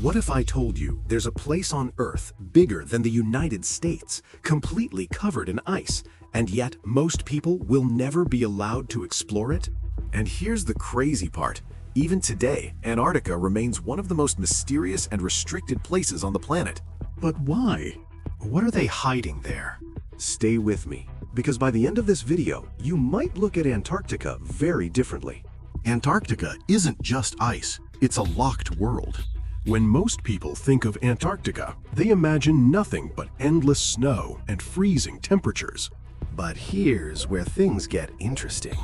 What if I told you there's a place on Earth bigger than the United States, completely covered in ice, and yet most people will never be allowed to explore it? And here's the crazy part. Even today, Antarctica remains one of the most mysterious and restricted places on the planet. But why? What are they hiding there? Stay with me, because by the end of this video, you might look at Antarctica very differently. Antarctica isn't just ice, it's a locked world. When most people think of Antarctica, they imagine nothing but endless snow and freezing temperatures. But here's where things get interesting.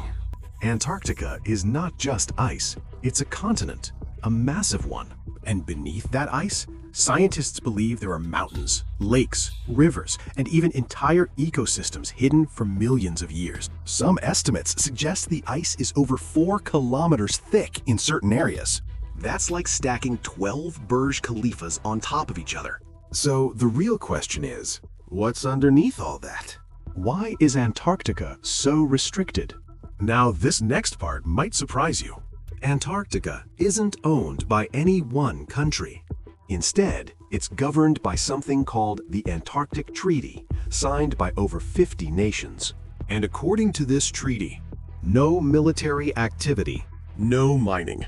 Antarctica is not just ice, it's a continent, a massive one. And beneath that ice, scientists believe there are mountains, lakes, rivers, and even entire ecosystems hidden for millions of years. Some estimates suggest the ice is over 4 kilometers thick in certain areas. That's like stacking 12 Burj Khalifas on top of each other. So the real question is, what's underneath all that? Why is Antarctica so restricted? Now, this next part might surprise you. Antarctica isn't owned by any one country. Instead, it's governed by something called the Antarctic Treaty, signed by over 50 nations. And according to this treaty, no military activity, no mining,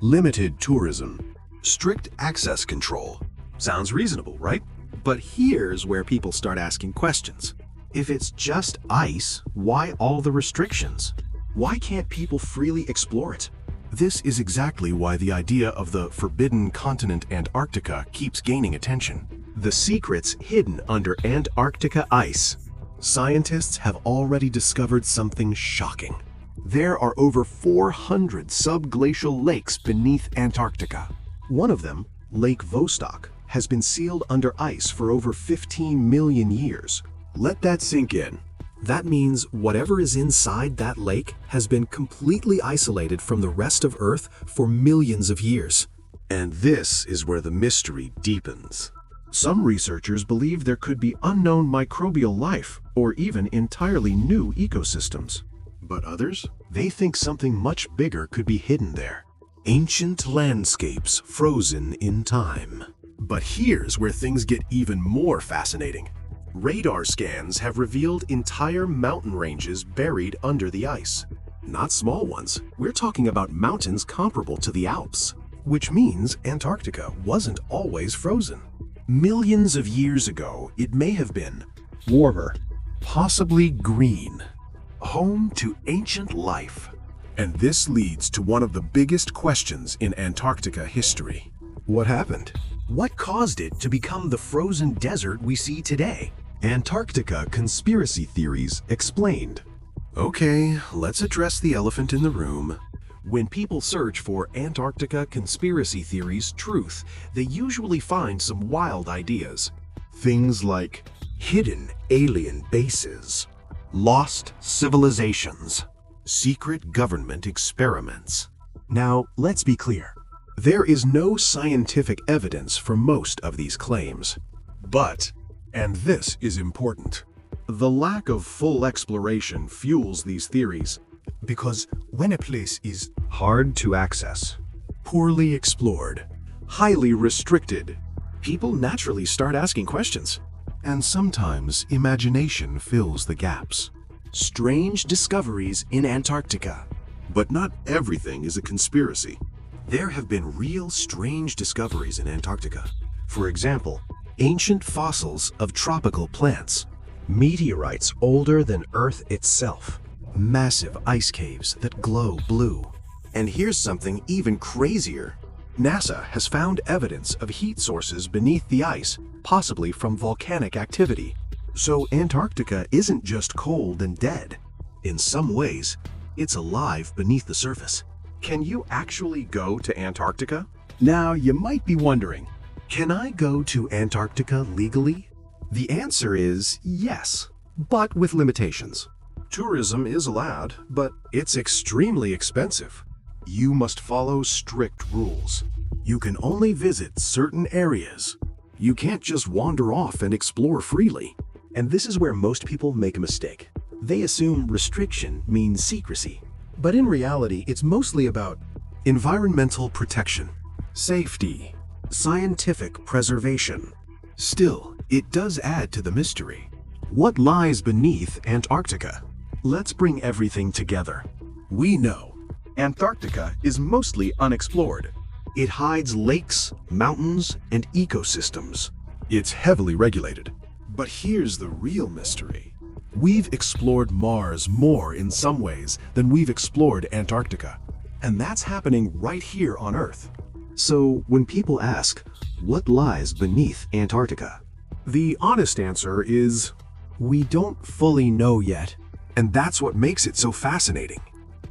limited tourism, strict access control. Sounds reasonable, right? But here's where people start asking questions. If it's just ice, why all the restrictions? Why can't people freely explore it? This is exactly why the idea of the forbidden continent Antarctica keeps gaining attention. The secrets hidden under Antarctica ice. Scientists have already discovered something shocking. There are over 400 subglacial lakes beneath Antarctica. One of them, Lake Vostok, has been sealed under ice for over 15 million years. Let that sink in. That means whatever is inside that lake has been completely isolated from the rest of Earth for millions of years. And this is where the mystery deepens. Some researchers believe there could be unknown microbial life or even entirely new ecosystems. But others, they think something much bigger could be hidden there. Ancient landscapes frozen in time. But here's where things get even more fascinating. Radar scans have revealed entire mountain ranges buried under the ice. Not small ones. We're talking about mountains comparable to the Alps. Which means Antarctica wasn't always frozen. Millions of years ago, it may have been warmer, possibly green, home to ancient life. And this leads to one of the biggest questions in Antarctica history. What happened? What caused it to become the frozen desert we see today? Antarctica conspiracy theories explained. Okay, let's address the elephant in the room. When people search for Antarctica conspiracy theories truth, they usually find some wild ideas. Things like hidden alien bases, lost civilizations, secret government experiments. Now, let's be clear. There is no scientific evidence for most of these claims. But, and this is important, the lack of full exploration fuels these theories. Because when a place is hard to access, poorly explored, highly restricted, people naturally start asking questions. And sometimes imagination fills the gaps. Strange discoveries in Antarctica. But not everything is a conspiracy. There have been real strange discoveries in Antarctica. For example, ancient fossils of tropical plants, meteorites older than Earth itself, massive ice caves that glow blue. And here's something even crazier. NASA has found evidence of heat sources beneath the ice, possibly from volcanic activity. So Antarctica isn't just cold and dead. In some ways, it's alive beneath the surface. Can you actually go to Antarctica? Now, you might be wondering, can I go to Antarctica legally? The answer is yes, but with limitations. Tourism is allowed, but it's extremely expensive. You must follow strict rules. You can only visit certain areas. You can't just wander off and explore freely. And this is where most people make a mistake. They assume restriction means secrecy. But in reality, it's mostly about environmental protection, safety, scientific preservation. Still, it does add to the mystery. What lies beneath Antarctica? Let's bring everything together. We know Antarctica is mostly unexplored. It hides lakes, mountains, and ecosystems. It's heavily regulated. But here's the real mystery. We've explored Mars more in some ways than we've explored Antarctica. And that's happening right here on Earth. So when people ask, what lies beneath Antarctica? The honest answer is, we don't fully know yet. And that's what makes it so fascinating.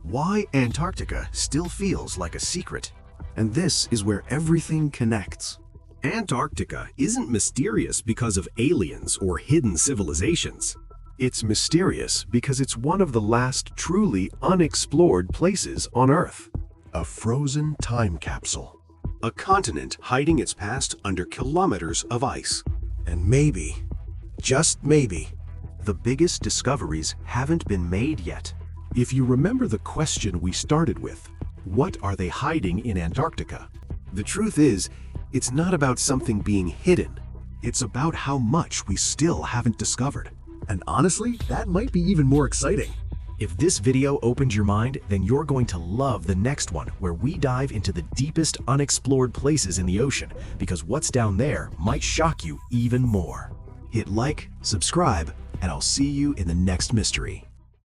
Why Antarctica still feels like a secret. And this is where everything connects. Antarctica isn't mysterious because of aliens or hidden civilizations. It's mysterious because it's one of the last truly unexplored places on Earth. A frozen time capsule. A continent hiding its past under kilometers of ice. And maybe, just maybe, the biggest discoveries haven't been made yet. If you remember the question we started with, what are they hiding in Antarctica? The truth is, it's not about something being hidden. It's about how much we still haven't discovered. And honestly, that might be even more exciting. If this video opened your mind, then you're going to love the next one, where we dive into the deepest unexplored places in the ocean, because what's down there might shock you even more. Hit like, subscribe, and I'll see you in the next mystery.